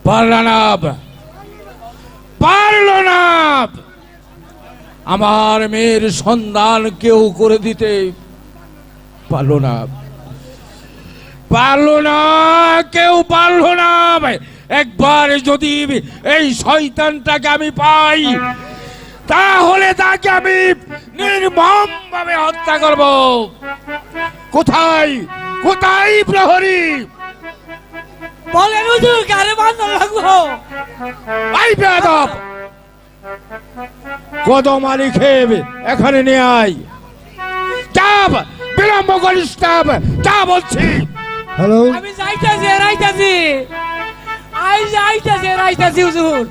পারল না আমার মেয়ের সন্ধান কেউ করে দিতে পারলো না কেউ পারলো না। একবার যদি এই শয়তানটাকে আমি পাই তাহলে তাকে আমি নির্মম ভাবে হত্যা করব। কোথায় কোথায় প্রহরী? বলেন হুজুর, কারে বাঁধা লাগলো? আই বেয়াদব, কদম আলী খেয়ে এখানে নিয়ে আয়। চাপ, বিলম্ব করিস না, চা বলছি। হ্যালো, আমি যাইতাছি হুজুর।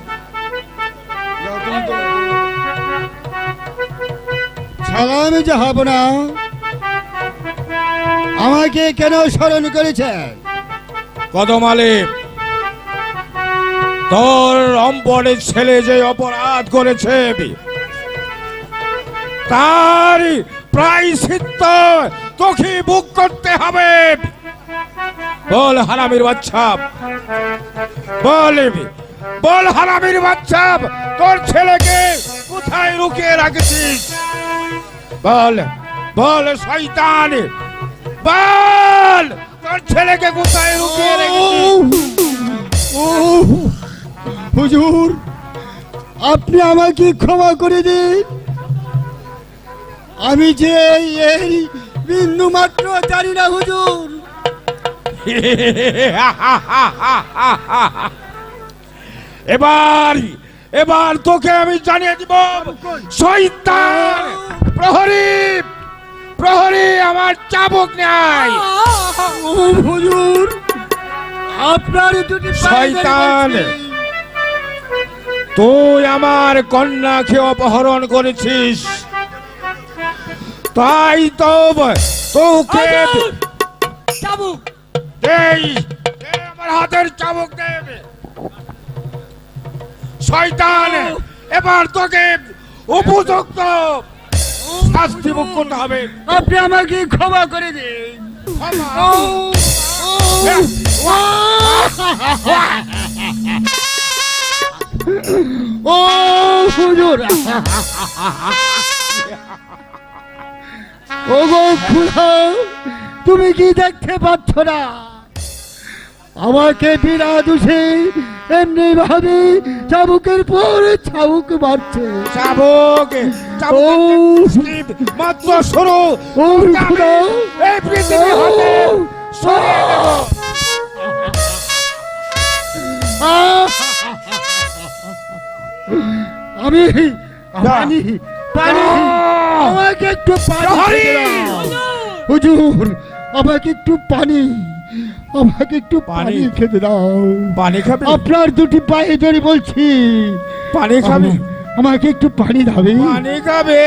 সালামে যাব না, আমাকে কেন স্মরণ করেছেন? কদম আলী, তোর অম্পরের ছেলে যে অপরাধ করেছে তার প্রায়শ্চিত্ত তোকে ভোগ করতে হবে। বল হারামির বাচ্চা, বল হারামির বাচ্চা, তোর ছেলেকে কোথায় লুকিয়ে রাখছিস? বল শয়তান, বল তোর ছেলেকে কোথায় লুকিয়ে রেখেছিস? হুজুর, আপনি আমাকে ক্ষমা করে দিন। আমি যে এই বিন্দু মাত্র জানি না হুজুর। এবার তোকে আমি জানিয়ে দিব। শয়তান, প্রহরী আমার চাবুক নাই। হুজুর, আপনার দুটি শয়তান, তুই আমার কন্যাকে অপহরণ করেছিস, তাই তো তোকে চাবুক আমার হাতের চাবুক দেবে। শয়তান, এবার তোকে উপযুক্ত শাস্তি ভোগ করতে হবে। আপনি আমাকে ক্ষমা করে দিন। ও হুজুর, ও গো খুদা, তুমি কি দেখতে পাচ্ছ না আমাকে বিনা দোষে এমনি ভাবে চাবুকের পর চাবুক মারছে? চাবুক মাত্র শুরু। ও খুদা, এই পৃথিবী হতে সরিয়ে দেব। আমি পানি পানি, আমাকে একটু পানি দাও। হুজুর, আমাকে একটু পানি, আমাকে একটু পানি খেতে দাও। পানি খাবি? আপনার দুটি পায়ে ধরে বলছি, পানি খাবি? আমাকে একটু পানি দাও। পানি খাবে?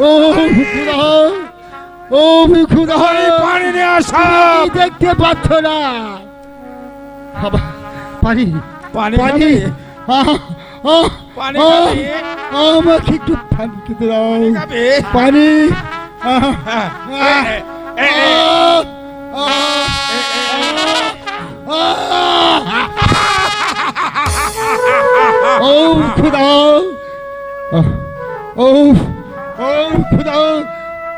ও খুদা, ও খুদা, পানি নিয়ে আসা। দেখতে পাচ্ছ না? পানি পানি পানি, পানি খাবি? আমাকে একটু পানি খেতে দাও। খাবে? পানি। ও খুদা, ও খুদা,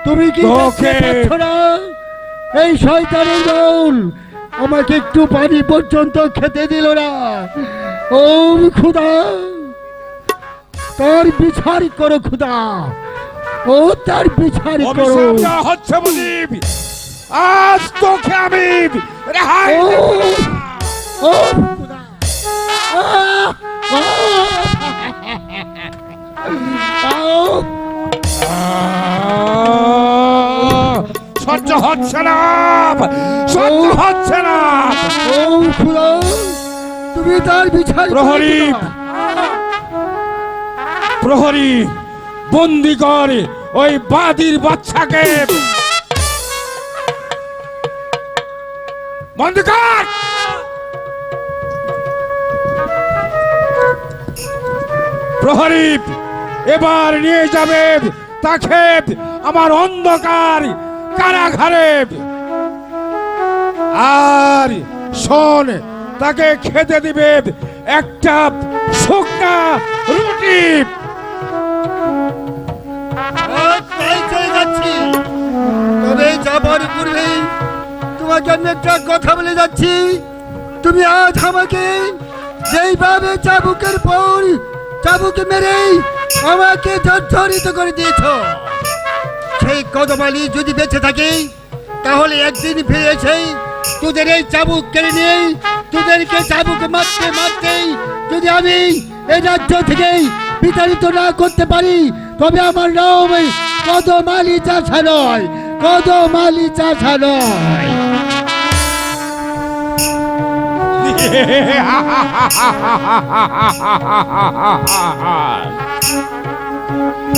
তুমি কি দেখতে পাচ্ছ না এই শয়তানের দল আমাকে একটু পানি পর্যন্ত খেতে দিল না? ও খুদা, তার বিচার করো খুদা, ও তার বিচার করো। হচ্ছে মুজিব, আজ তোকে আমি রেহাই দেব না। ও খুদা, সহ্য হচ্ছে না, সহ্য হচ্ছে না। ও খুদা, তুমি তার বিচার প্রহরী বন্দি করে ওই বাদীর বাচ্চাকে। বন্দি কর। প্রহরী এবার নিয়ে যাবে তাকে আমার অন্ধকার কারাগারে, আর শোন তাকে খেতে দিবে একটা শুকনা রুটি। তাই চলে যাচ্ছি, তবে যাবার পূর্বে তোমাকে আমি একটা কথা বলে যাচ্ছি। তুমি আজ আমাকে যেইভাবে চাবুকের পর চাবুকে মেরে আমাকে জর্জরিত করে দিয়েছ, সেই কদম আলী যদি বেঁচে থাকে তাহলে একদিন ফিরে এসে তোদের এই চাবুক কেড়ে নিয়ে তোদেরকে চাবুক মারতে মারতেই যদি আমি এই রাজ্য থেকে বিতাড়িত না করতে পারি, তবে আমার নাম কদম আলী চাষা নয়, কদম আলী চাষা নয়।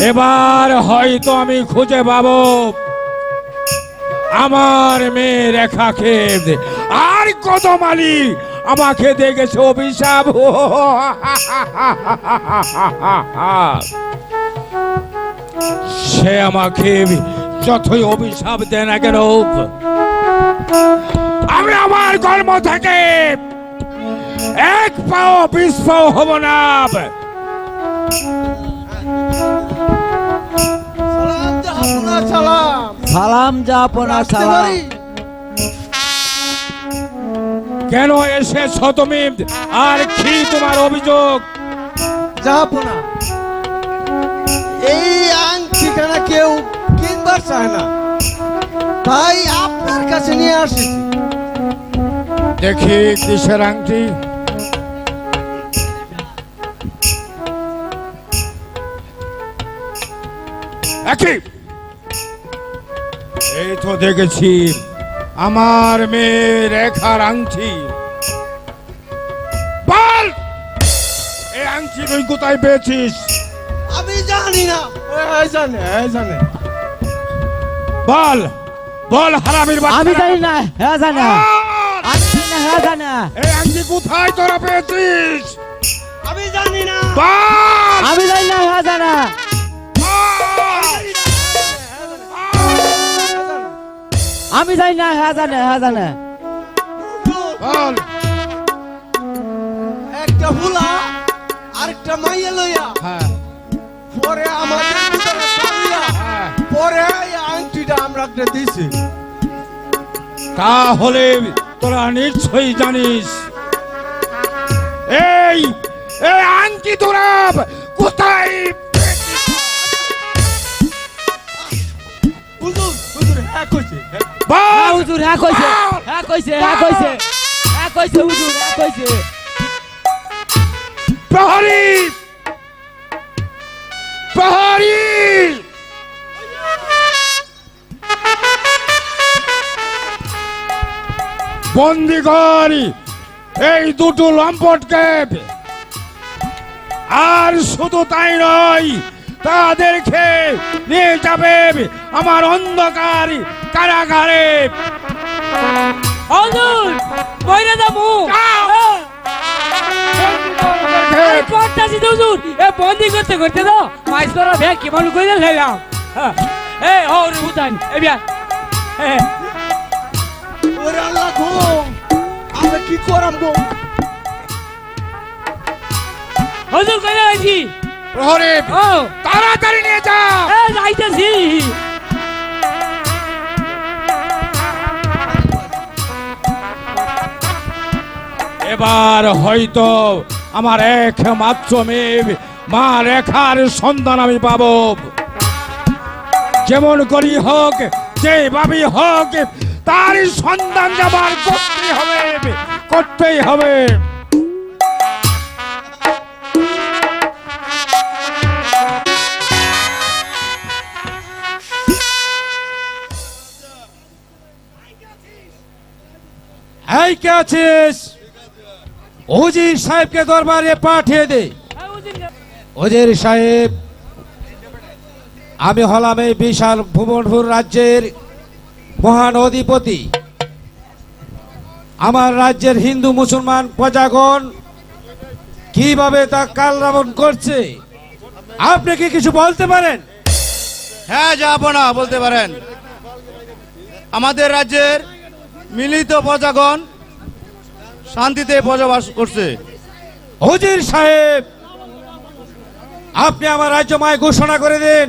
এবার হয়তো আমি খুঁজে পাবো আমার মেয়ে রেখাকে, আর কদম আলী আমাকে দেখেছে অভিশাপ। সে আমাকে যতই অভিশাপ দেয় না কেন, আমি আমার কর্ম থেকে এক পাও 20 পাও হব না। সালাম জাপনা সালাম। কেন এসেছ তুমি, আর কি তোমার অভিযোগ? জাহাপনা, এই আংটিখানা কেউ কিনবার চায় না, তাই আপনার কাছে নিয়ে আসি। দেখি কিসের আংটি? একই, এই তো দেখেছি আমার মেয়ে রেখার আংটি। বল, এই আংটি তুই কোথায় পেয়েছিস? আমি জানি না, এই জানে। বল বল হারামির বাচ্চা। আমি জানি না, হ্যাঁ জানা, বল, আমি জানি না, হ্যাঁ জানা, এই আংটি কোথায় তোরা পেয়েছিস? আমি জানি না। বল, আমি জানি না, হ্যাঁ জানা, আমি জানি না, হ্যাঁ জানা, হ্যাঁ জানা। বল, একটা হুলা আরেকটা মাইয়া লইয়া হ্যাঁ পরে আমাদের ভিতরে পালিয়া হ্যাঁ। পরে এই আংটিটা আমরা দিছি। তাহলে তোরা নিশ্চয়ই জানিস এই এই আংটি তোরা কোথায়? হুজুর হুজুর হ্যাঁ কইছে। বল, হ্যাঁ হুজুর, হ্যাঁ কইছে, বল, হ্যাঁ কইছে, হ্যাঁ কইছে, হ্যাঁ কইছে হুজুর, হ্যাঁ কইছে। প্রহরী, প্রহরী, বন্দি করি এই দুটো লম্পটকে। আর শুধু তাই নয়, তাদেরকে নিয়ে যাবে আমার অন্ধকার কারাগারে। হুজুর, কইরে যামু। এই পড়তাছি তো হুজুর, এ বন্দি করতে করতে তো মাইস করা ভ্যাক কি মানুষ কইলে লাইলাম। এই ও রে উঠান, এ বিয়া। ওরে আল্লাহ গো, আমরা কি করাম গো? হুজুর কইলে আইছি। প্রহরী, ও, তাড়াতাড়ি নিয়ে যা। এ যাইতাছি। এবার হয়তো আমার একমাত্র মেয়ে মা রেখার সন্ধান আমি পাবো। যেমন করি হোক, যেভাবে হোক, তার সন্ধান যাবার করতেই হবে, করতেই হবে। এই কে আছিস? উজির সাহেবকে দরবারে পাঠিয়ে দে। উজির সাহেব, আমি হলাম এই বিশাল ভুবনপুর রাজ্যের মহান অধিপতি। আমার রাজ্যের হিন্দু মুসলমান প্রজাগণ কিভাবে তা কাল রাবণ করছে, আপনি কি কিছু বলতে পারেন? হ্যাঁ যাব না বলতে পারেন। আমাদের রাজ্যের মিলিত প্রজাগণ শান্তিতে বসবাস করছে। হুজুর সাহেব, আপনি আমার রাজ্যময় ঘোষণা করে দিন,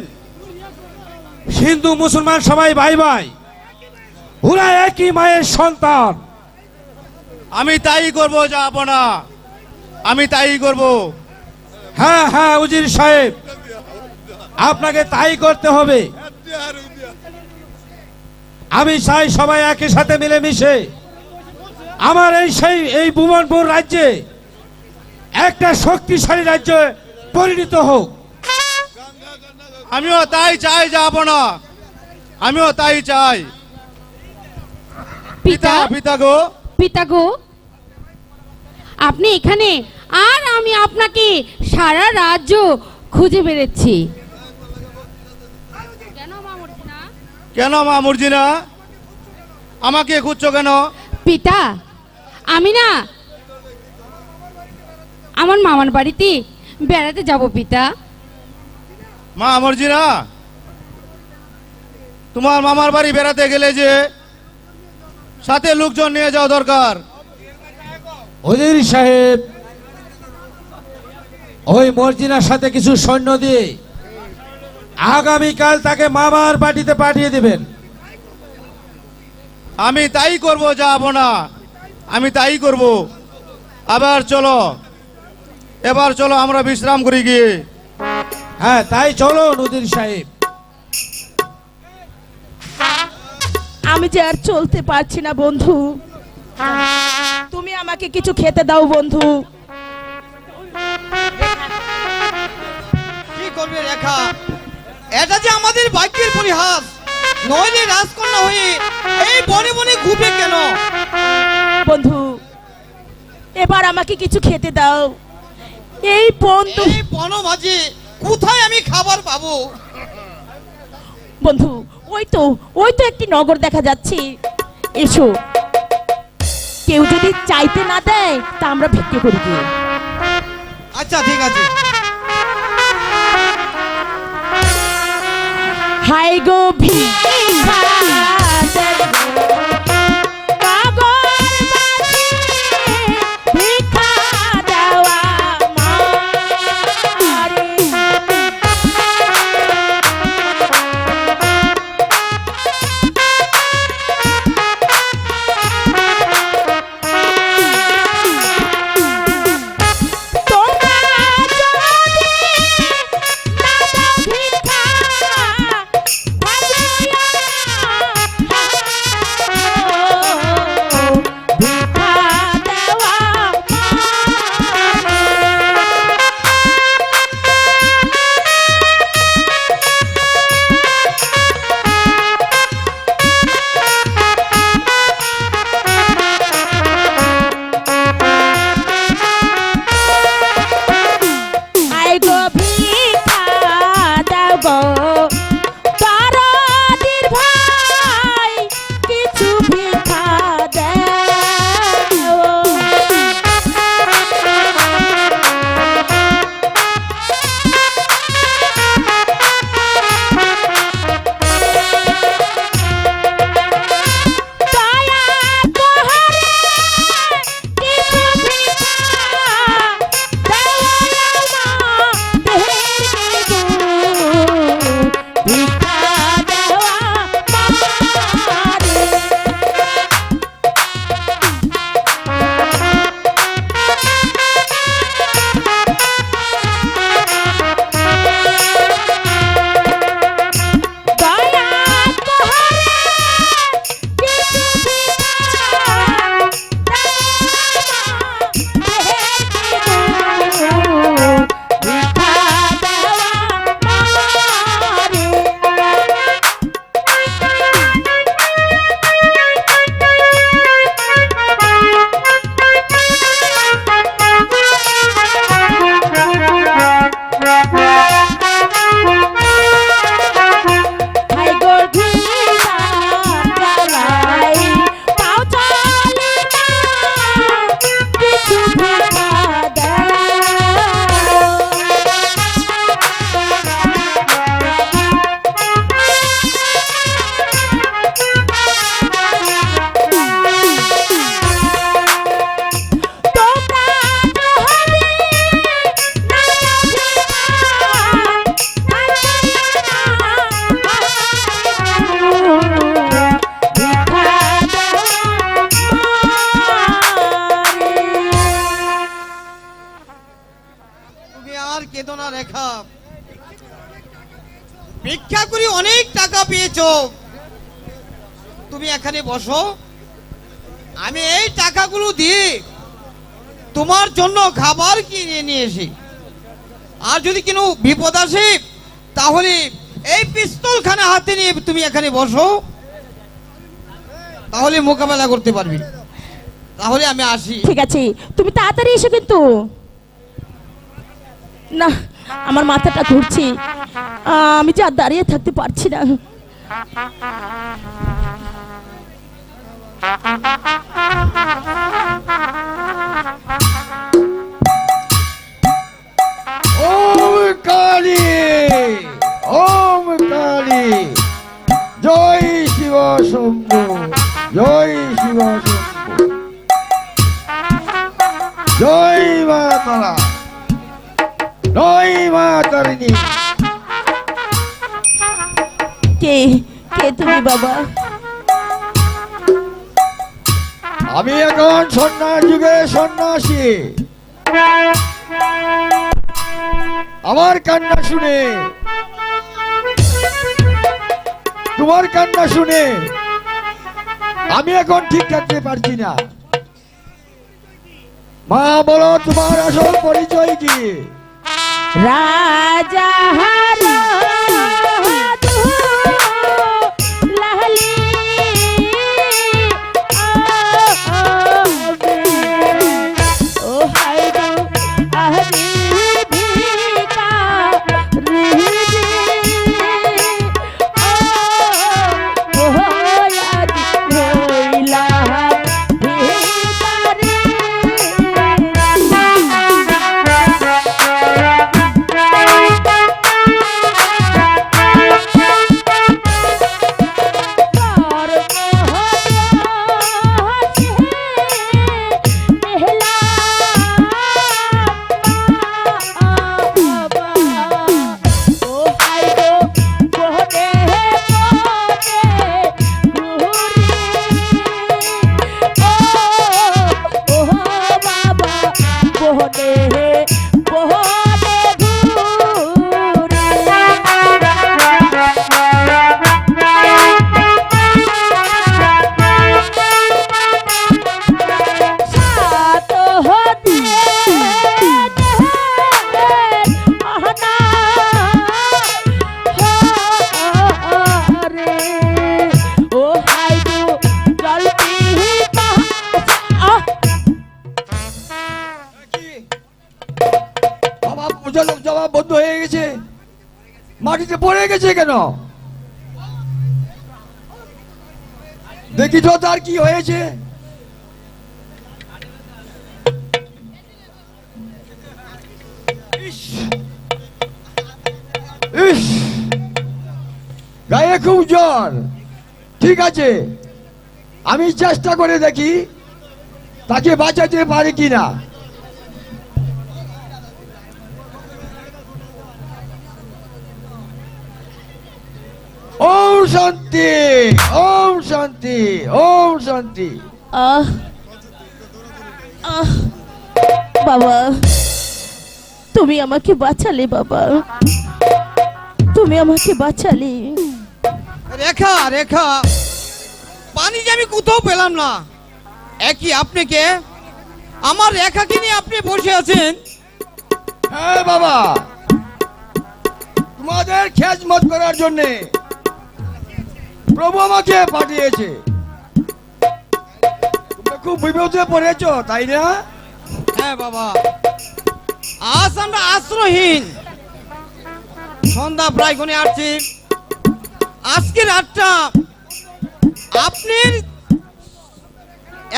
হিন্দু মুসলমান সবাই ভাই ভাই, ওরা একই মায়ের সন্তান। আমি তাই করব, যাব না, আমি তাই করব। হ্যাঁ হ্যাঁ হুজুর সাহেব, আপনাকে তাই করতে হবে। আমি চাই সবাই একই সাথে মিলেমিশে আমার এই ভুবনপুর রাজ্যে একটা শক্তিশালী রাজ্যে পরিণত হোক। আমিও তাই চাই, যাব না, আমিও তাই চাই। পিতা, পিতা গো, পিতা গো, আপনি এখানে আর আমি আপনাকে সারা রাজ্য খুঁজে বেড়েছি। কেন মা মর্জিনা, আমাকে খুঁজছো কেন? পিতা, আমি না আমার মামার বাড়িতে বেড়াতে যাব পিতা। মা মর্জিনা, তোমার মামার বাড়ি বেড়াতে গেলে যে সাথে লোকজন নিয়ে যাওয়া দরকার। হুজুর সাহেব, ওই মর্জিনার সাথে কিছু সৈন্য দিয়ে আগামীকাল তাকে মামার বাড়িতে পাঠিয়ে দিবেন। আমি তাই করব, যাব না, আমি তাই করব। আবার চলো, এবার চলো আমরা বিশ্রাম করি গিয়ে। হ্যাঁ তাই চলো হুজুর সাহেব। আমি যে আর চলতে পারছি না বন্ধু, তুমি আমাকে কিছু খেতে দাও বন্ধু। কি করবে রেখা, এটা যে আমাদের ভাগ্যের পরিহাস, নইলে রাজকন্যা হয়ে এই বনে বনে ঘুরে কেন? বন্ধু, এবার আমাকে কিছু খেতে দাও। এই বন্ধু, এই বন মাঝে কোথায় আমি খাবার পাবো? বন্ধু, ওই তো একটি নগর দেখা যাচ্ছে, এসো। কেউ যদি চাইতে না দেয় তা আমরা ভিক্ষে করি গিয়ে। আচ্ছা ঠিক আছে। হাই গো ভিক্ষা ভিক্ষা করে অনেক টাকা পেয়েছো, তুমি এখানে বসো, আমি এই টাকাগুলো দিয়ে তোমার জন্য খাবার কিনে নিয়ে এসি। আর যদি কোনো বিপদ আসে তাহলে এই পিস্তলখানা হাতে নিয়ে তুমি এখানে বসো, তাহলে মোকাবেলা করতে পারবি। তাহলে আমি আসি। ঠিক আছে, তুমি তাড়াতাড়ি এসো কিন্তু। না, আমার মাথাটা ঘুরছে, আমি যে আর দাঁড়িয়ে থাকতে পারছি না। ওম কালী, ওম কালী, জয় শিব শম্ভু, জয় শিব শম্ভু, জয় মা তারা, জয় মা তারিণী। কে কে তুমি বাবা? আমি এখন সন্ন্যাস যুগে সন্ন্যাসী। আমার কান্না শুনে, তোমার কান্না শুনে আমি এখন ঠিক থাকতে পারছি না। মা বলো, তোমার আসল পরিচয় কি? রাজা হারা জবাব বন্ধ হয়ে গেছে, মাটিতে পড়ে গেছে কেন? দেখি তো তার কি হয়েছে। ইস, ইস, গায়ে খুব জ্বর। ঠিক আছে, আমি চেষ্টা করে দেখি তাকে বাঁচাতে পারি কিনা। ওম শান্তি, ওম শান্তি, ওম শান্তি। আহ আহ বাবা, তুমি আমাকে বাঁচালে বাবা, তুমি আমাকে বাঁচালে। রেখা, রেখা, পানি যে আমি কোথাও পেলাম না। একই আপনি কে? আমার রেখাকে নিয়ে আপনি বসে আছেন? হ্যাঁ বাবা, তোমাদের খেজমত করার জন্যে প্রভু আমাকে পাঠিয়েছে। তোমরা খুব বিপদে পড়েছ, তাই না? হ্যাঁ বাবা, আজ আমরা আশ্রয়হীন, সন্ধ্যা প্রায় ঘনে আসছি। আজকে রাতটা আপনার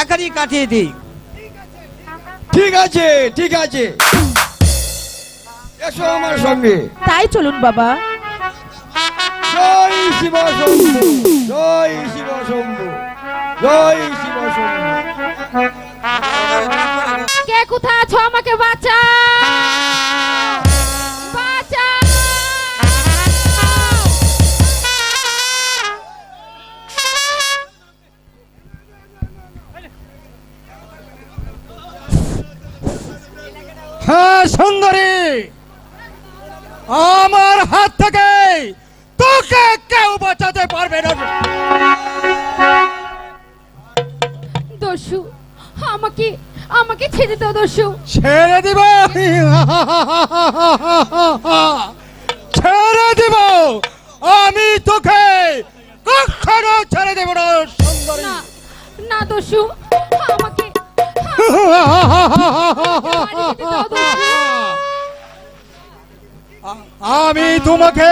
একারই কাটিয়ে দিই। ঠিক আছে, ঠিক আছে, এসো আমার সঙ্গে। তাই চলুন বাবা। জয় শিব শম্ভু, জয় শিব শম্ভু, জয় শিব শম্ভু। কে কোথায় আছো? আমাকে বাঁচা, বাঁচা। হ্যাঁ সুন্দরী, আমার হাত থেকে তোকে কেউ বাঁচাতে পারবে না। দস্যু আমাকে আমাকে ছেড়ে দাও দস্যু। ছেড়ে দিব, ছেড়ে দিব, আমি তোকে কখনো ছেড়ে দেব না সুন্দরী। না না দস্যু আমাকে আমি তোমাকে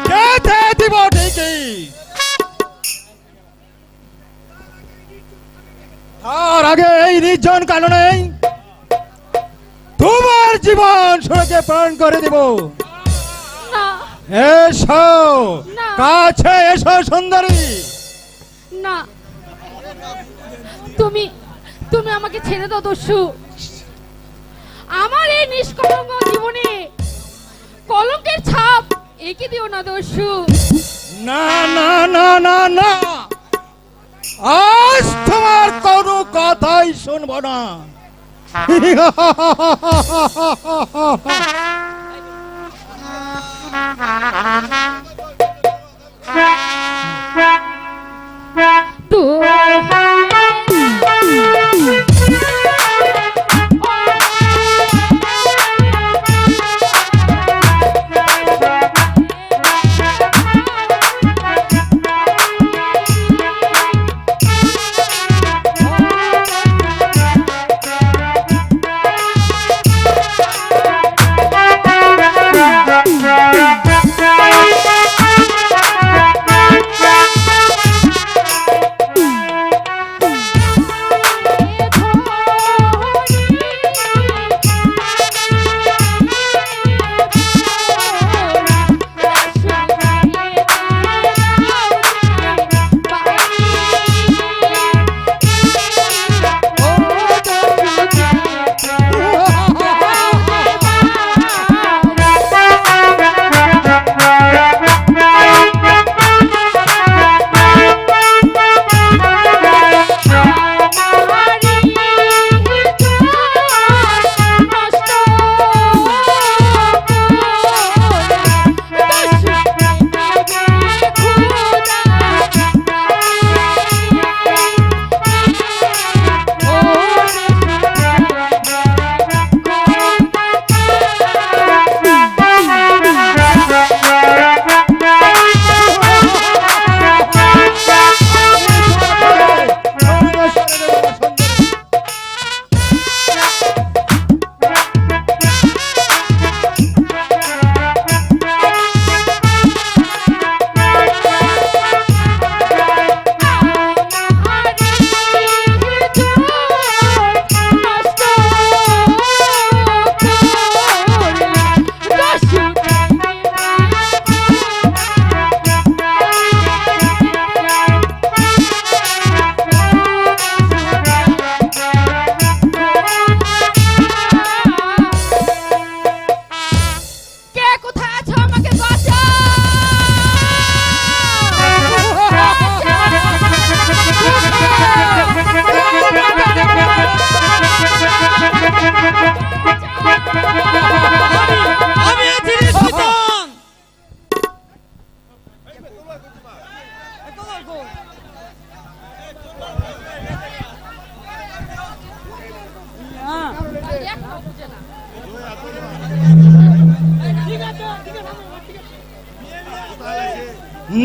যেতে দিব ঠিকই, তার আগে এই নির্জন কারণে তোমার জীবন সুরকে প্রাণ করে দিব। না এসো না। কাছে এসো সুন্দরী। না তুমি তুমি আমাকে ছেড়ে দাও দস্যু। আমার এই নিষ্কলঙ্ক জীবনে কলঙ্কের ছাপ এঁকে দিও না দস্যু। না না না না না, আজ তোমার কোনো কথাই শুনবো না। তো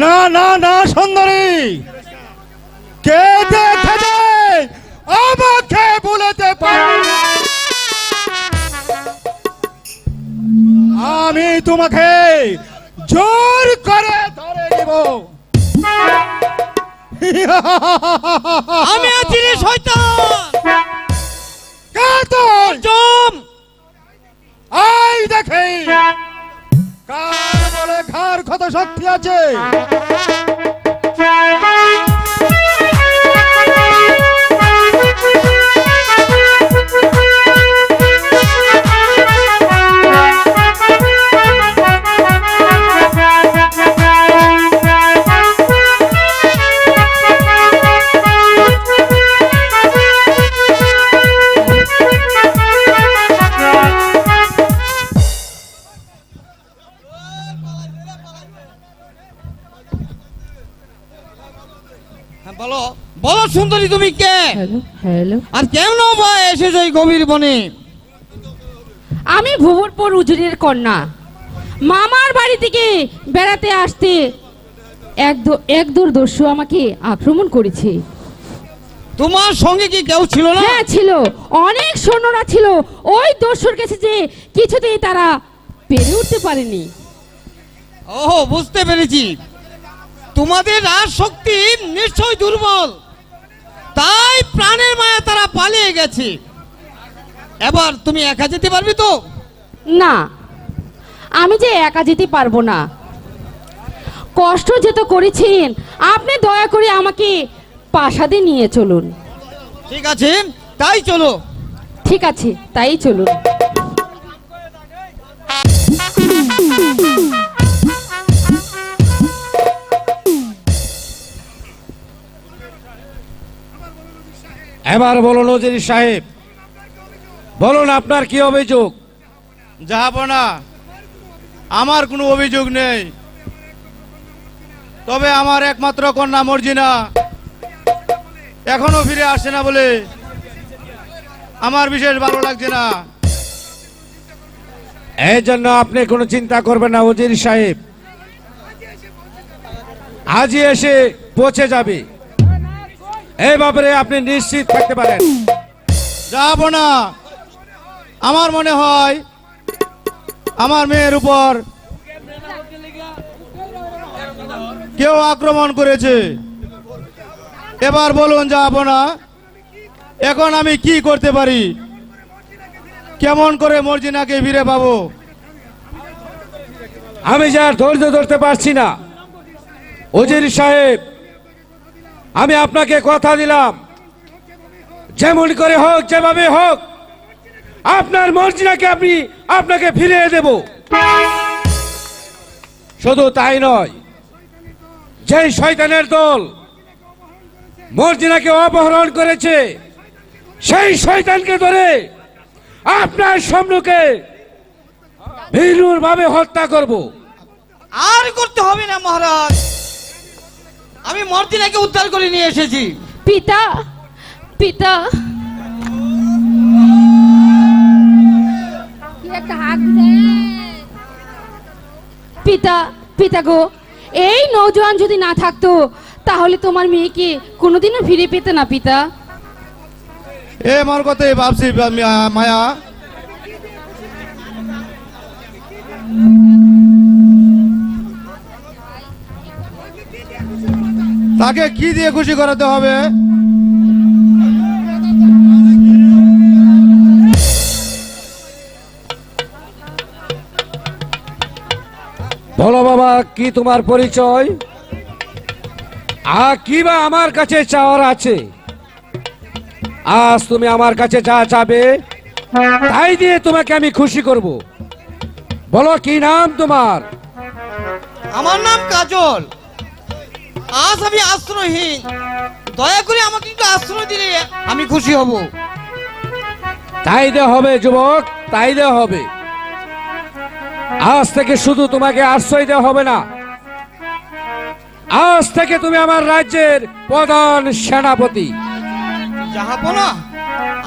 না না না সুন্দরী, কে দেখে দে আমাকে বলতে পারে না। আমি তোমাকে জোর করে ধরে নিব। আমি আছি রে শয়তান। কে তুই? জম আই দেখি কার বলে কার কত শক্তি আছে। হ্যাঁ, বলো বলো সুন্দরী, তুমি কে হ্যালো হ্যালো আর কেমন বা এসেছো এই গভীর বনে? আমি ভুবনপুর উজুরের কন্যা। মামার বাড়ি থেকে বেড়াতে আসতে এক দস্যু আমাকে আক্রমণ করেছে। তোমার সঙ্গে কি কেউ ছিল না? হ্যাঁ ছিল, অনেক সৈন্যরা ছিল। ওই দস্যুর কাছে যে কিছুতেই তারা পেরে উঠতে পারেনি। ওহো, বুঝতে পেরেছি। তোমাদের রাজ শক্তি নিশ্চয় দুর্বল, তাই প্রাণের মায়া তারা পালিয়ে গেছে। এবার তুমি একা যেতে পারবে তো? না, আমি যে একা যেতে পারবো না। কষ্ট যেহেতু করেছেন, আপনি দয়া করে আমাকে প্রাসাদে নিয়ে চলুন। ঠিক আছে, তাই চলো। ঠিক আছে, তাই চলুন। এবার বলুন উজির সাহেব, বলুন আপনার কি অভিযোগ? জাহাপনা, আমার কোনো অভিযোগ নেই, তবে আমার একমাত্র কন্যা মর্জিনা এখনো ফিরে আসে না বলে আমার বিশেষ ভালো লাগছে না। এই জন্য আপনি কোনো চিন্তা করবেন না উজির সাহেব, আজই এসে পৌঁছে যাবে, এই ব্যাপারে আপনি নিশ্চিত থাকতে পারেন। জাহাপনা, আমার মনে হয় আমার মেয়ের উপর কেউ আক্রমণ করেছে। এবার বলুন জাহাপনা, এখন আমি কি করতে পারি? কেমন করে মর্জিনাকে ফিরে পাবো? আমি যা ধৈর্য ধরতে পারছি না উজির সাহেব, আমি আপনাকে কথা দিলাম, যেমন করে হোক, যেভাবে হোক, আপনার মর্জিনাকে আপনাকে ফিরিয়ে দেব। শুধু তাই নয়, যেই শয়তানের দল মর্জিনাকে অপহরণ করেছে, সেই শয়তানকে ধরে আপনার সম্মুখে ভীরুর ভাবে হত্যা করব। আর করতে হবে না মহারাজ, আমি মর্জিনাকে উদ্ধার করে নিয়ে এসেছি। পিতা, পিতা, পিতা, পিতা গো, এই নৌজওয়ান যদি না থাকতো তাহলে তোমার মেয়েকে কোনোদিনও ফিরে পেতে না পিতা। এ আমার কথাই ভাবছি মায়া, তাকে কি দিয়ে খুশি করাতে হবে? বলো বাবা, কি তোমার পরিচয়? কি বা আমার কাছে চাওয়ার আছে? আজ তুমি আমার কাছে যা চাবে তাই দিয়ে তোমাকে আমি খুশি করব। বলো কি নাম তোমার? আমার নাম কাজল। আজ আমি আশ্রয়হীন, দয়া করে আমাকে একটু আশ্রয় দিলে আমি খুশি হব। তাই দে হবে যুবক, তাই দে হবে। আজ থেকে শুধু তোমাকে আশ্রয় দেওয়া হবে না, আজ থেকে তুমি আমার রাজ্যের প্রধান সেনাপতি। জাহাপনা,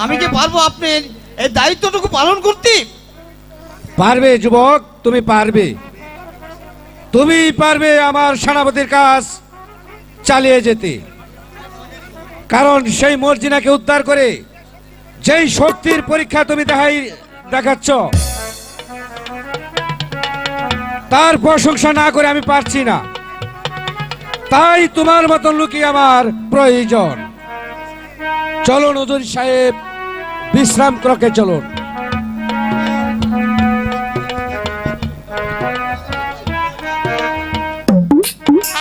আমি কি পারবো আপনার এই দায়িত্বটুকু পালন করতে? পারবে যুবক, তুমি পারবে, তুমি পারবে আমার সেনাপতির কাজ চালিয়ে যেতে। কারণ সেই মর্জিনাকে উদ্ধার করে যেই শক্তির পরীক্ষা তুমি দেখাচ্ছ, তার প্রশংসা না করে আমি পারছি না। তাই তোমার মতন লোকই আমার প্রয়োজন। চলুন উজির সাহেব, বিশ্রাম কক্ষে চলুন।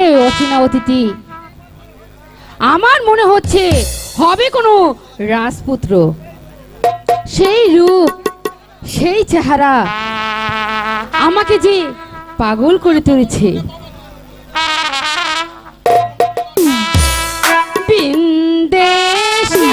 এই অচেনা অতিথি, আমার মনে হচ্ছে হবে কোনো রাজপুত্র। সেই রূপ, সেই চেহারা আমাকে যে পাগল করে তুলেছে। বিন্দেশী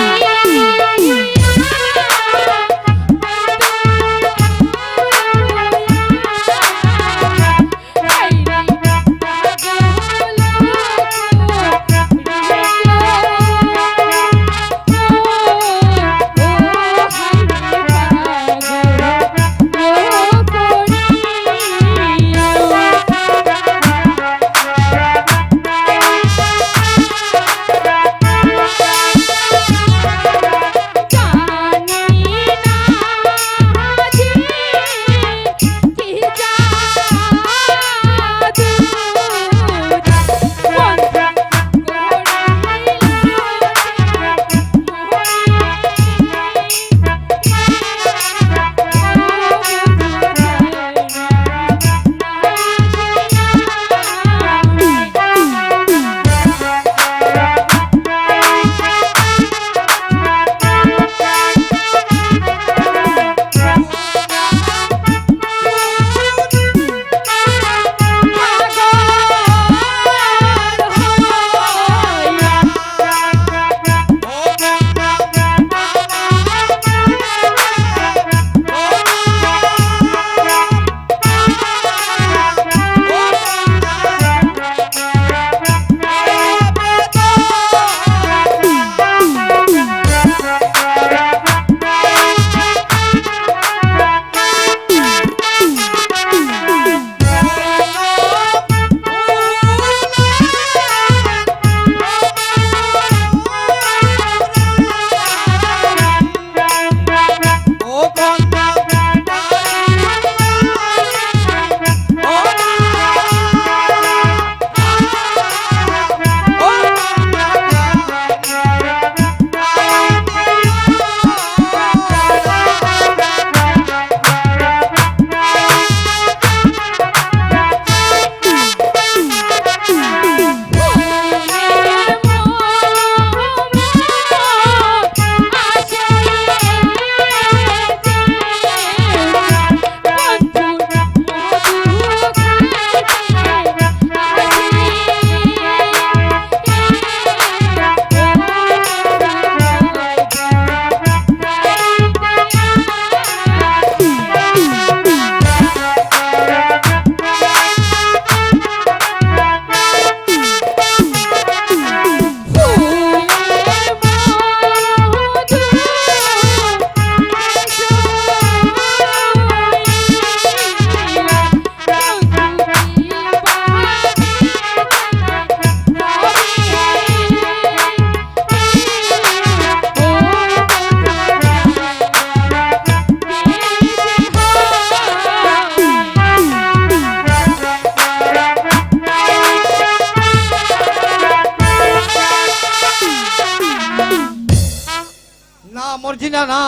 মর্জিনা না,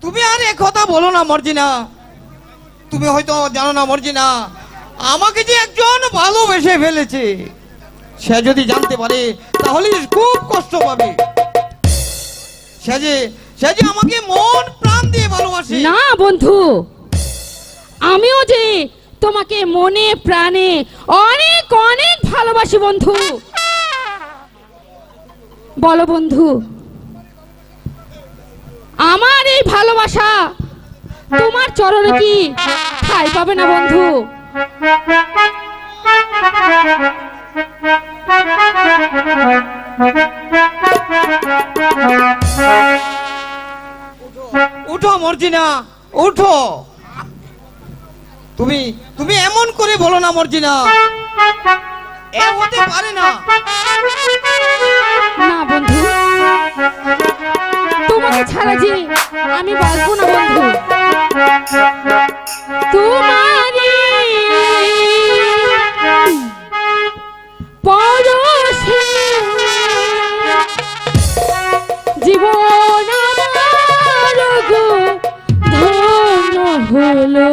তুমি আর এ কথা বলো না মর্জিনা। তুমি হয়তো জানো না মর্জিনা, আমাকে যে একজন ভালোবেসে ফেলেছে, সে যদি জানতে পারে তাহলে খুব কষ্ট পাবে। সে যে আমাকে মন প্রাণ দিয়ে ভালোবাসে। না বন্ধু, আমিও যে তোমাকে মনে প্রাণে অনেক অনেক ভালোবাসি বন্ধু। বলো বন্ধু, আমার এই ভালোবাসা তোমার চরণে কি ঠাঁই পাবে না বন্ধু? উঠো মর্জিনা, উঠো। তুমি এমন করে বলো না মর্জিনা, এ হতে পারে না। না বন্ধু, তোমাকে ছাড়া যে আমি বাঁচবো না বন্ধু। তোমারই পরশে জীবন আমার গো ধন্য হলো।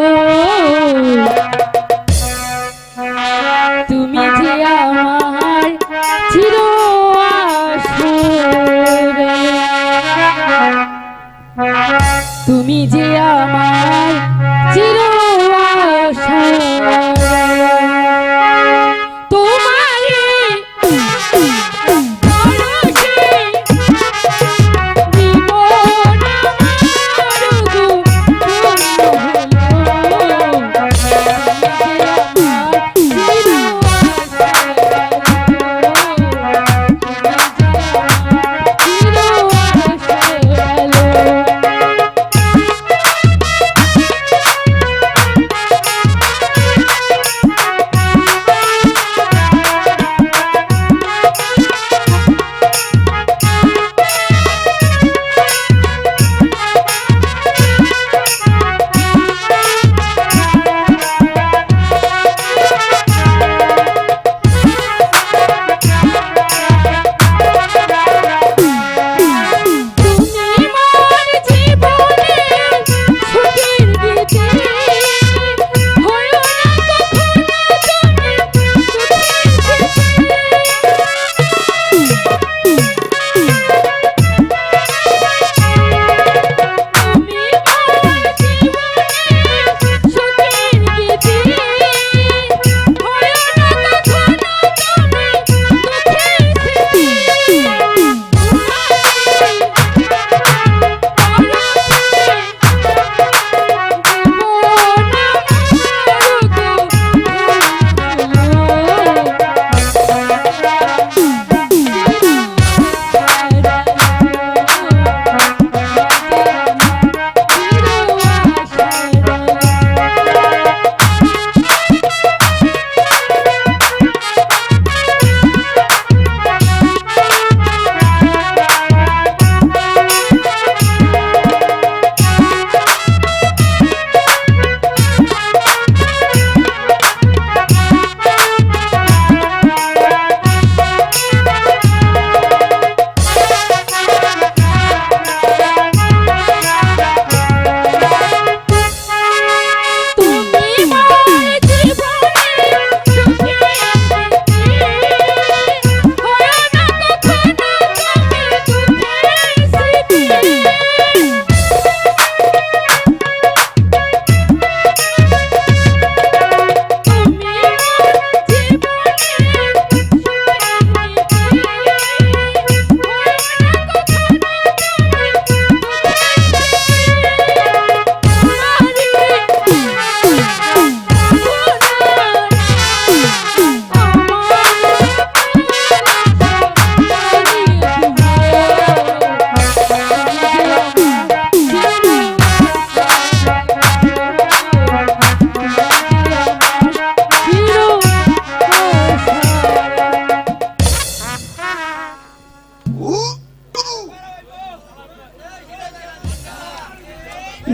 তুমি যে আমার চির আশা, তুমি যে আমার চির আশা। তোমারই পরশে জীবন আমার গো ধন্য হলো।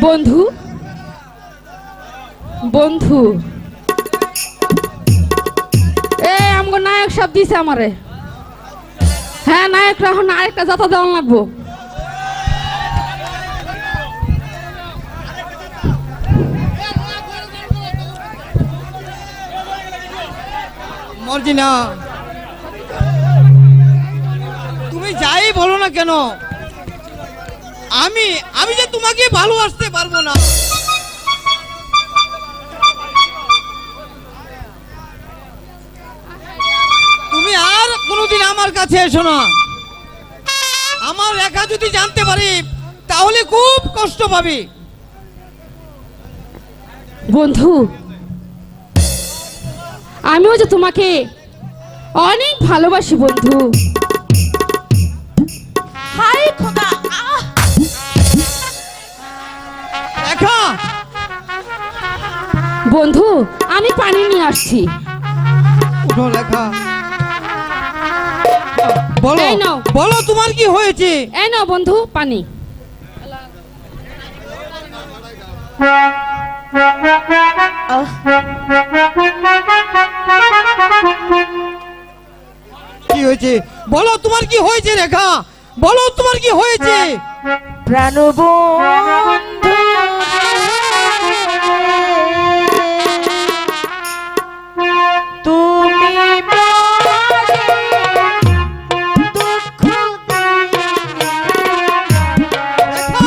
বন্ধু বন্ধু আমগো নায়ক সব দিছে আমারে। হ্যাঁ নায়ক এখন আরেকটা যাতা দেওয়া লাগবো। মর্জিনা, তুমি যাই বলো না কেন, আমি আমি যে তোমাকে ভালোবাসতে পারবো না। তুমি আর কোনোদিন আমার কাছে এসো না। আমার রেখা যদি জানতে পারি তাহলে খুব কষ্ট পাবে। বন্ধু, আমিও যে তোমাকে অনেক ভালোবাসি বন্ধু। হাই খোদা, রেখা, বন্ধু, আমি পানি নিয়ে আসছি। উঠো রেখা, বলো এই নাও। বলো তোমার কি হয়েছে? এই নাও বন্ধু পানি। কি হয়েছে বলো, তোমার কি হয়েছে রেখা? বলো তোমার কি হয়েছে? প্রাণবন্ধু তুমি দুঃখ রেখা, রেখা,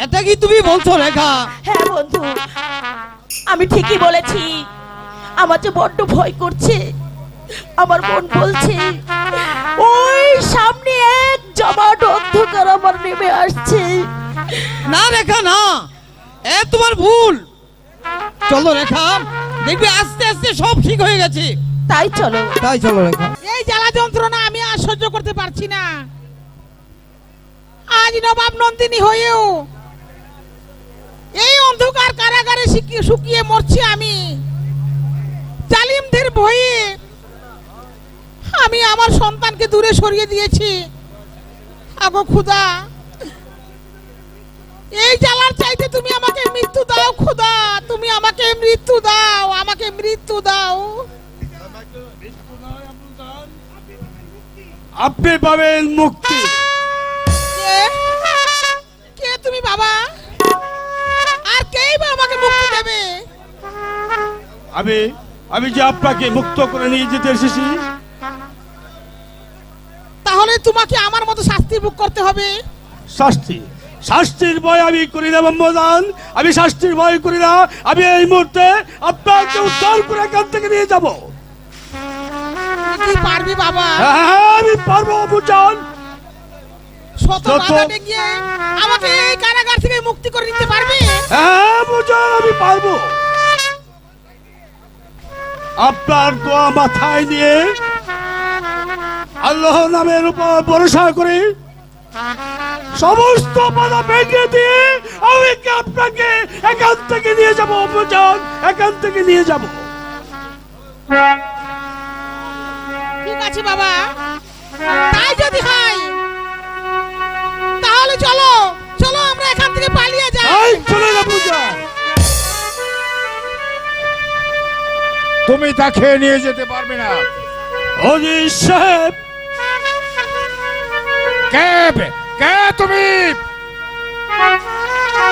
এটা কি তুমি বলছো রেখা? হ্যাঁ বন্ধু, আমি ঠিকই বলেছি। আমার যে বড্ড ভয় করছে। আমার মন বলছে ওই সামনে এক জমাট অন্ধকার আমার নেমে আসছে। না রেখা, না, এ তোমার ভুল। চলো রেখা, দেখবি আস্তে আস্তে সব ঠিক হয়ে গেছে। তাই চলো। তাই চলো রেখা। এই জ্বালা যন্ত্রণা আমি আর সহ্য করতে পারছি না। আজ নবাব নন্দিনী হয়েও এই অন্ধকার কারাগারে শুকিয়ে মরছি আমি। জালিমদের ভয়ে আমি আমার সন্তানকে দূরে সরিয়ে দিয়েছি। আগো খোদা, এই জ্বালার চাইতে তুমি আমাকে মৃত্যু দাও খোদা, তুমি আমাকে মৃত্যু দাও, আমাকে মৃত্যু দাও। আপনি পাবেন মুক্তি। কে কে তুমি বাবা? আর কেই বা আমাকে মুক্তি দেবে? আমি আমি যে আপনাকে মুক্ত করে নিয়ে যেতে এসেছি। তাহলে তোমাকে আমার মতো শাস্তি ভোগ করতে হবে। শাস্তি? শাস্তির ভয় আমি করি না ব্রহ্মদান, আমি শাস্তির ভয় করি না। আমি এই মুহূর্তে আপনাকে উদ্ধার করে এখান থেকে নিয়ে যাব। তুই কি পারবি বাবা? হ্যাঁ, আমি পারবো বুঝান। শত শত- বাধা দেখিয়ে আমাকে এই কারাগার থেকে মুক্তি করে নিতে পারবে? হ্যাঁ বুঝান, আমি পারবো। আপনার দোয়া মাথায় নিয়ে আল্লাহ নামের উপর ভরসা করে সমস্ত বাধা ভেঙে দিয়ে আমি কি আপনাকে এখান থেকে নিয়ে যাব বুঝান, এখান থেকে নিয়ে যাব। ঠিক আছে বাবা, তাই যদি হয় তাহলে চলো চলো আমরা এখান থেকে পালিয়ে যাই। এই চলে না বুঝান। তুমি তাকে নিয়ে যেতে পারবে না। অজিত সাহেব, কে কে তুমি?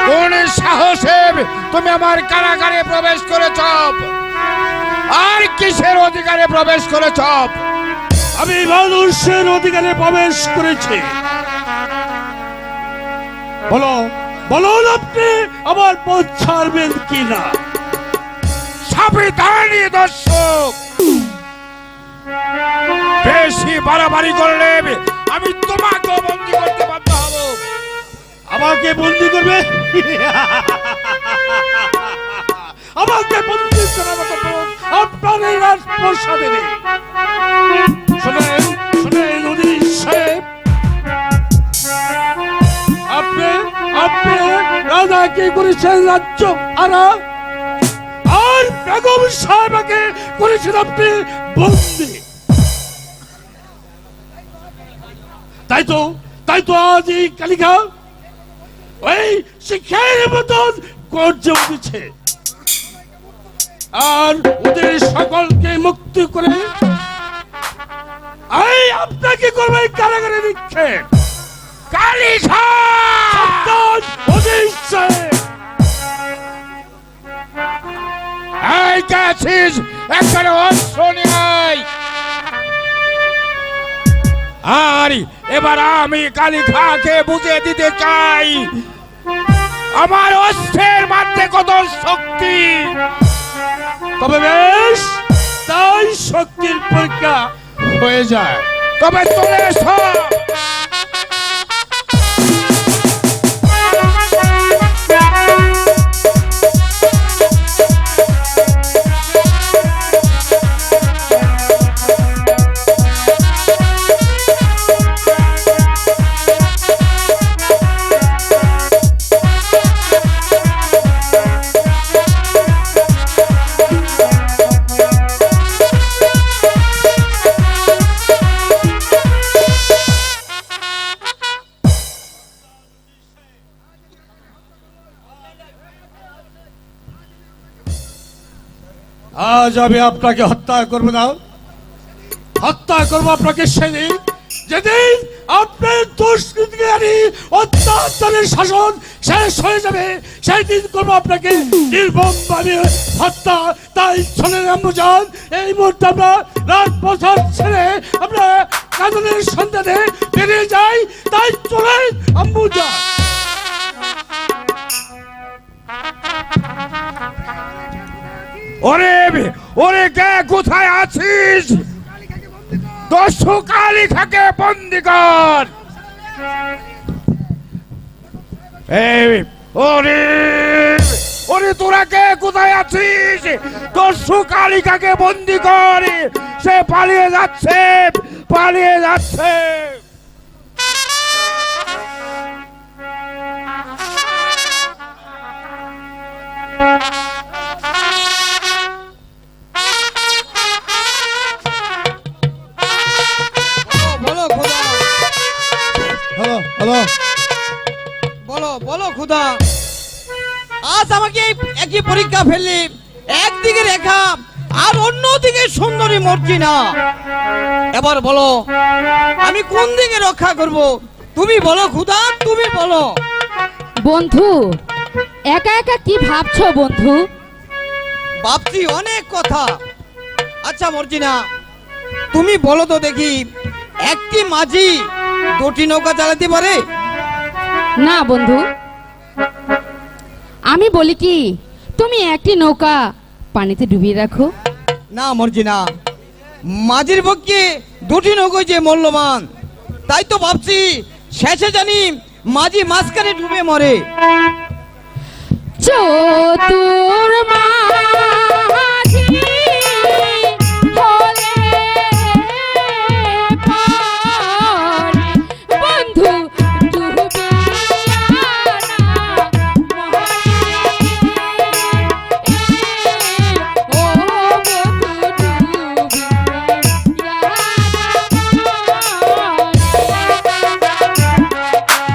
কোন সাহসে তুমি আমার কারাগারে প্রবেশ করেছ? আর কিসের অধিকারে প্রবেশ করেছ? আমি মানুষের অধিকারে প্রবেশ করেছি। বলো বলুন আপনি আমার পথ ছাড়বেন কিনা? সাবধানী দর্শক, বেশি বাড়াবাড়ি করলে আমি তোমাকে বন্দী করতে বাধ্য হব। আমাকে বন্দি করবে? আমাকে বন্দি করার মতো লোক আপনার এই রাজপ্রাসাদে নেই। শোনেন শোনেন অজিত সাহেব, আপনি আপনি রাজাকে করেছেন রাজ্য আনা, আর বেগম সাহেবকে করেছেন আপনি বন্দি। তাই তো আজ এই কালিকা ওই শিক্ষার মতন গর্জে উঠেছে, আর ওদের সকলকে মুক্তি করে এই আপনাকে করবে কারাগারে নিক্ষেপ। কালিকা! সাবধান অজিত সাহেব। এই গেছিস, এখানে অস্ত্র নেই। আর এবার আমি কালিকাকে বুঝিয়ে দিতে চাই আমার অস্ত্রের মধ্যে কত শক্তি। তবে বেশ, তাই শক্তির পরীক্ষা হয়ে যায়, তবে চলে এসো। আজ আমি আপনাকে হত্যা করবো না, হত্যা করবো আপনাকে সেদিন যেদিন আপনার দুষ্কৃতিকারী অত্যাচারের শাসন শেষ হয়ে যাবে, সেই দিন করবো আপনাকে নির্মমভাবে হত্যা। তাই শোনেন আম্মুজান, এই মুহূর্তে আমরা রাজপ্রাসাদ ছেড়ে আমরা কাননের সন্ধানে বেরিয়ে যাই। তাই চলেন আম্মুজান। ওরে ওরে, কে কোথায় আছিস? দস্যু কালিকাকে বন্দি কর। এই ওরে ওরে, তোরা কে কোথায় আছিস? দস্যু কালিকাকে বন্দি কর। সে পালিয়ে যাচ্ছে, পালিয়ে যাচ্ছে। বলো খোদা, হ্যালো হ্যালো, বলো বলো খোদা, আজ আমাকে একই পরীক্ষা ফেললি। একদিকে রেখা আর অন্যদিকে সুন্দর সুন্দরী মর্জিনা, এবার বলো আমি কোন দিকে রক্ষা করব? তুমি বলো খুদা, তুমি বলো। বন্ধু, একা একা কি ভাবছো বন্ধু? ভাবছি অনেক কথা। আচ্ছা মর্জিনা, তুমি বলো তো দেখি, একটি মাঝি দুটি নৌকা চালাতে পারে? না বন্ধু, আমি বলি কি তুমি একটি নৌকা পানিতে ডুবিয়ে রাখো। না মর্জিনা, মাঝির পক্ষে দুটি নৌকো যে মূল্যবান, তাই তো ভাবছি শেষে জানি মাঝি মাঝখানে ডুবে মরে। চতুর মাঝি হলে পারে বন্ধু ডুবিয়া না মরে। ও বন্ধু ডুবিয়া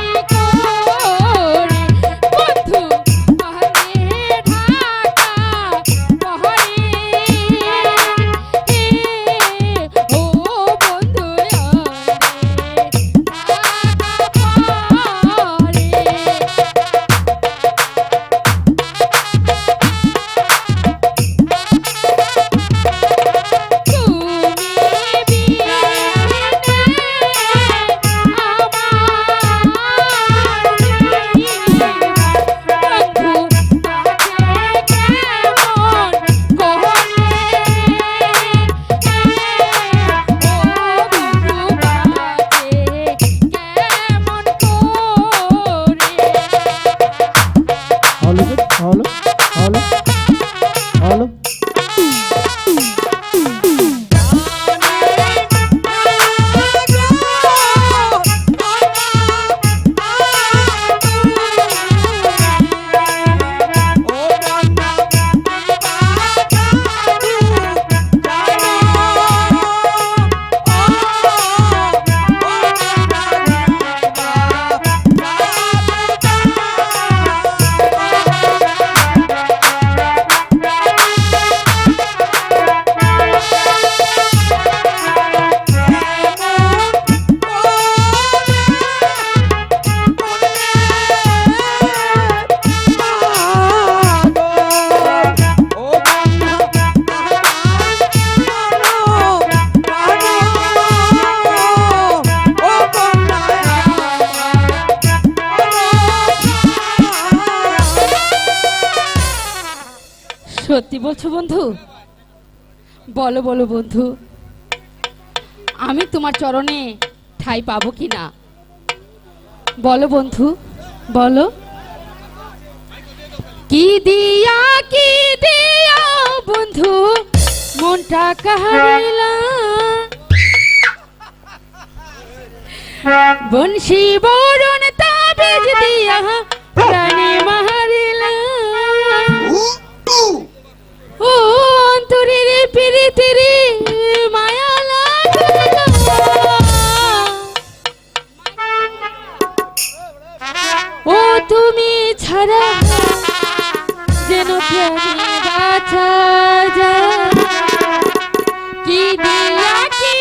নতুন সত্যি বলছো বন্ধু? বলো বলো বন্ধু, আমি তোমার চরণে ঠাঁই পাবো কি না? বলো বন্ধু, বলো। কি দিয়া বন্ধু টাকা হারাইলাম বংশী বরণ তাবিজ দিয়া প্রাণে মারিলাম ও অন্তরের প্রীতির মায়া লাগলো ও তুমি ছাড়া যেন প্রাণে বাঁচা যায় কি দিয়া কি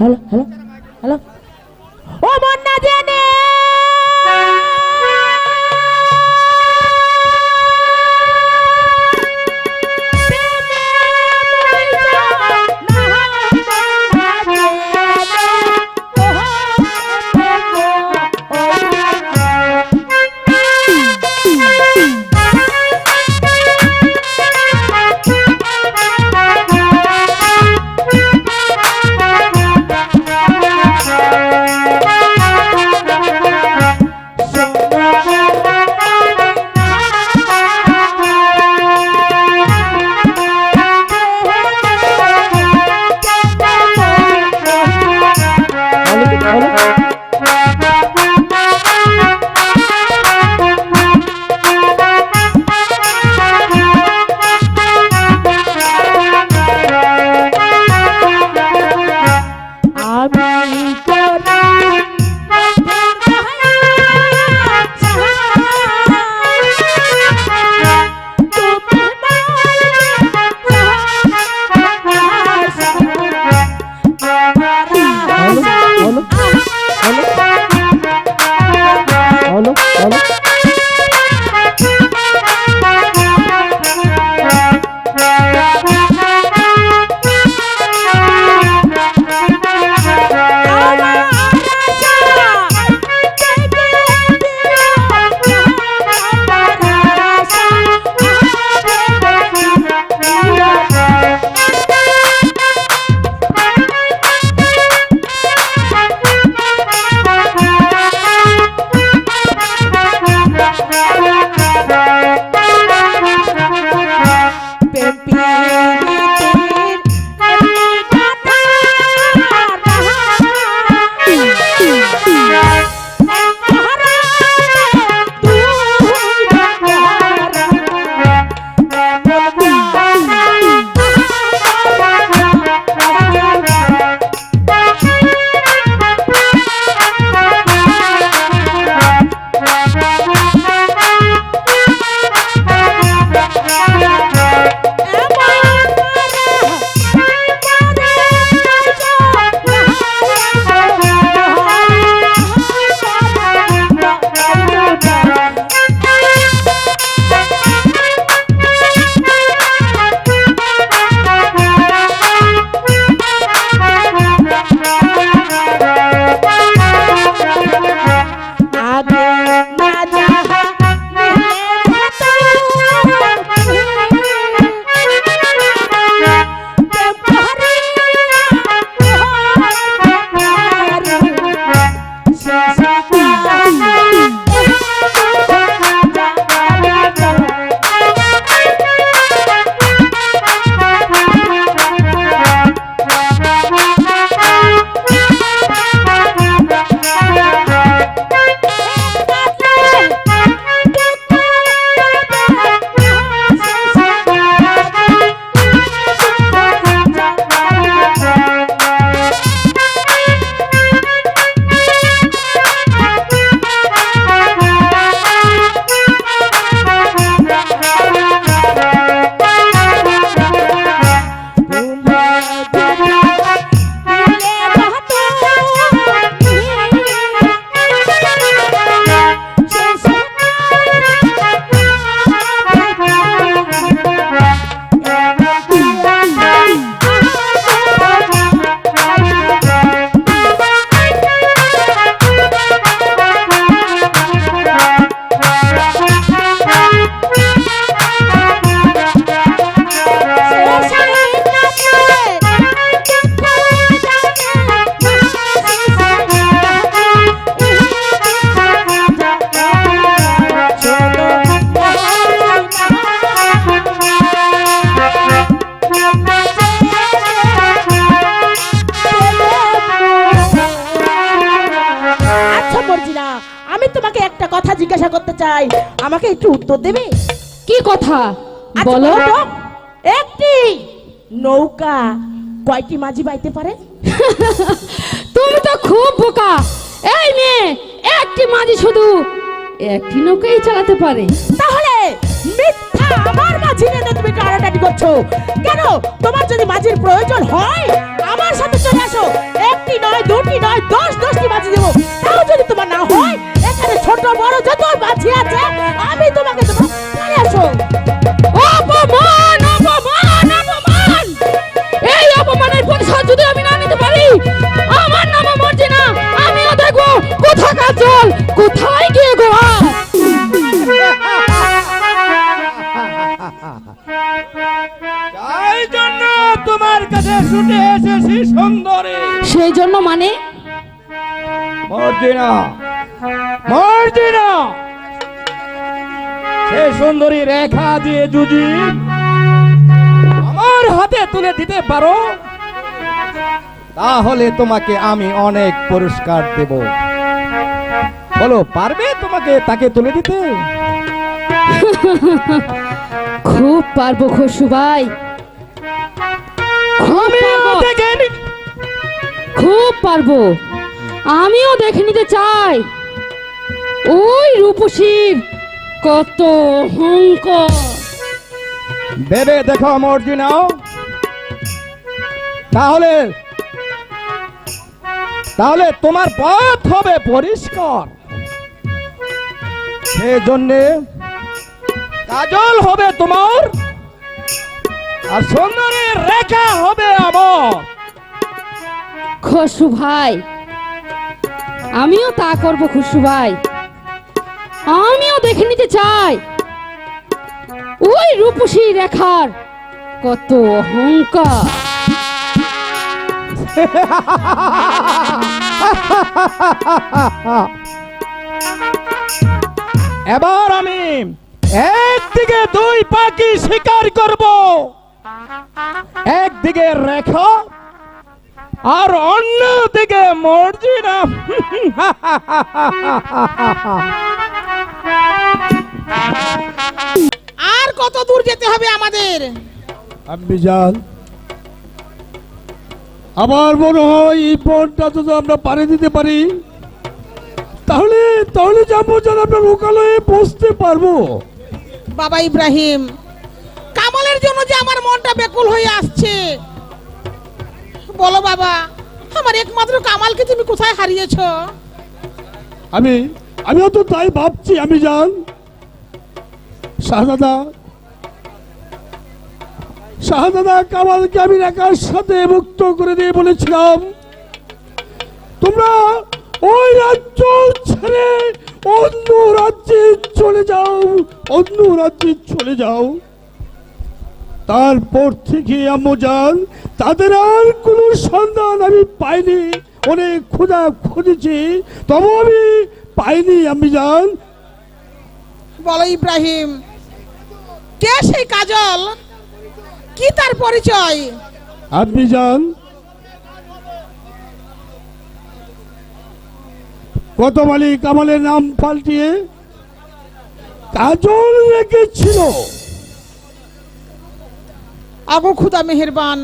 হ্যালো হ্যালো হ্যালো ও মন না জানে জিজ্ঞাসা করতে চাই, আমাকে একটু উত্তর দেবে? কি কথা আচ্ছা, বলো তো একটি নৌকা কয়টি মাঝি বাইতে পারে? তুমি তো খুব বোকা। এই মেয়ে, একটি মাঝি শুধু একটি নৌকাই চালাতে পারে। তাহলে মিথ্যা আমার মাঝি নিয়ে তুমি টানাটানি করছো কেন? তোমার যদি মাঝির প্রয়োজন হয় আমার সাথে চলে আসো, একটি একটি নয় 10টি মাছি দেবো, তাও যদি তোমার না হয় এখানে ছোট বড় যত মাছি আছে আমি তোমাকে দেবো, চলে আসো। অপমান অপমান অপমান! এই অপমানের প্রতিশোধ যদি আমি না নিতে পারি, আমার নাম মর্জিনা, আমিও দেখবো কোথাকার জল কোথায় গিয়ে গোয়া। তাই জন্য তোমার কাছে ছুটে এসেছি সুন্দরী। সেই জন্য মানে মর্জিনা, মর্জিনা, সে সুন্দরী রেখা দিয়ে যদি আমার হাতে তুলে দিতে পারো, তাহলে তোমাকে আমি অনেক পুরস্কার দেব। বলো, পারবে তোমাকে তাকে তুলে দিতে? খুব পারবো খসু ভাই, খুব পারবো, খুব পারবো। আমিও দেখে নিতে চাই ওই রূপসীর কত অহংকার। ভেবে দেখো মর্জিনা, তাহলে তাহলে তোমার পথ হবে পরিষ্কার। সেজন্যে কাজল হবে তোমার, আর সুন্দরীর রেখা হবে আমার। খসু ভাই, আমিও তা করবো খসু ভাই, আমিও দেখে নিতে চাই ওই রূপসী রেখার কত অহংকার। এবার আমি একদিকে 2 পাখি শিকার করব, একদিকে রেখা আর অন্যদিকে মর্জিনা। আর কত দূর যেতে হবে আমাদের? আমি যান, আমার মনে হয় এই বনটা যদি আমরা পাড়ি দিতে পারি, তাহলে তাহলে যাবো যেন আমরা লোকালয়ে বসতে পারবো। বাবা ইব্রাহিম, কামালের জন্য যে আমার মনটা ব্যাকুল হয়ে আসছে। বলো বাবা, আমার একমাত্র কামালকে তুমি কোথায় হারিয়েছো? আমিও তো তাই ভাবছি। আমি যান শাহজাদা কামালকে আমি একার সাথে মুক্ত করে দিয়ে বলেছিলাম, তোমরা ওই রাজ্য ছেড়ে অন্য রাজ্যে চলে যাও, অন্য রাজ্যে চলে যাও। তারপর থেকে আম্মু যান, তাদের আর কোনো সন্ধান আমি পাইনি। অনেক খোঁজা খুঁজেছি, তবু আমি পাইনি। আমি যান। বলো ইব্রাহিম, কে সেই কাজল? কি তার পরিচয়? আপনি যান, কোতোয়ালি কামালের নাম পাল্টিয়ে কাজল রেখেছিল। আগো খুদা মেহেরবান,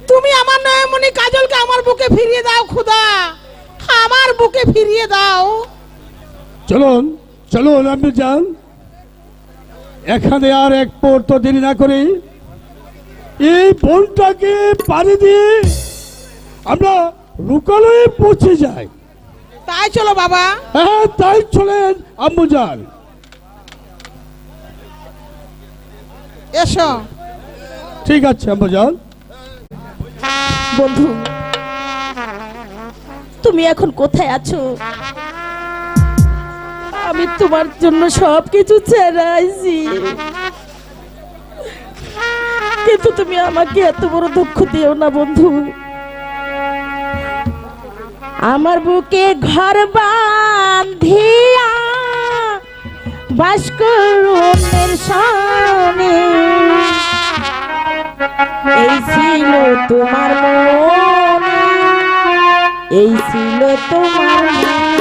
তুমি আমার নয়মণি কাজলকে আমার বুকে ফিরিয়ে দাও খুদা, আমার বুকে ফিরিয়ে দাও। চলুন চলুন আপনি যান, এখানে আর এক মুহূর্ত দেরি না করে এই বনটাকে পাড়ি দিয়ে আমরা লোকালয়ে পৌঁছে যাই। তাই চলো বাবা। হ্যাঁ, তাই চলেন আম্মু যান। এসো। ঠিক আছে আম্মু যান। বন্ধু, তুমি এখন কোথায় আছো? আমি তোমার জন্য সবকিছু ছেড়ে আইছি, কিন্তু তুমি আমাকে এত বড় দুঃখ দিও না বন্ধু। আমার বুকে ঘর বাঁধিয়া বাস করুনের সামনে, এই ছিল তোমার মনে, এই ছিল তোমার মনে।